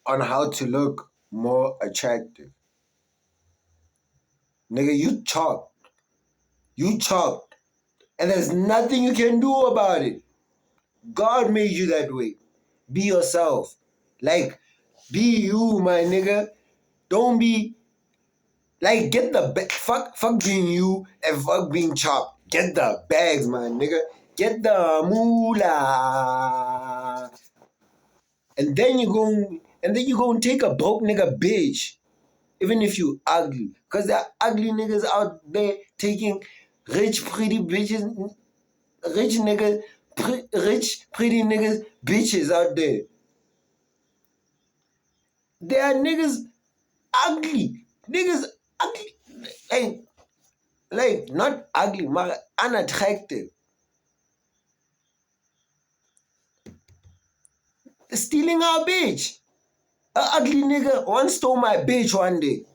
on how to look more attractive. Nigga, you chopped. You chopped. And there's nothing you can do about it. God made you that way. Be yourself. Like, be you, my nigga. Don't be like get the fuck being you and fuck being chopped. Get the bags, my nigga. Get the moolah. And then you go and take a broke nigga bitch. Even if you ugly. Cause there are ugly niggas out there taking rich pretty bitches, rich niggas, rich pretty niggas bitches out there. There are niggas ugly. Niggas ugly. Like not ugly, but unattractive. Stealing our bitch. A ugly nigga once stole my bitch one day.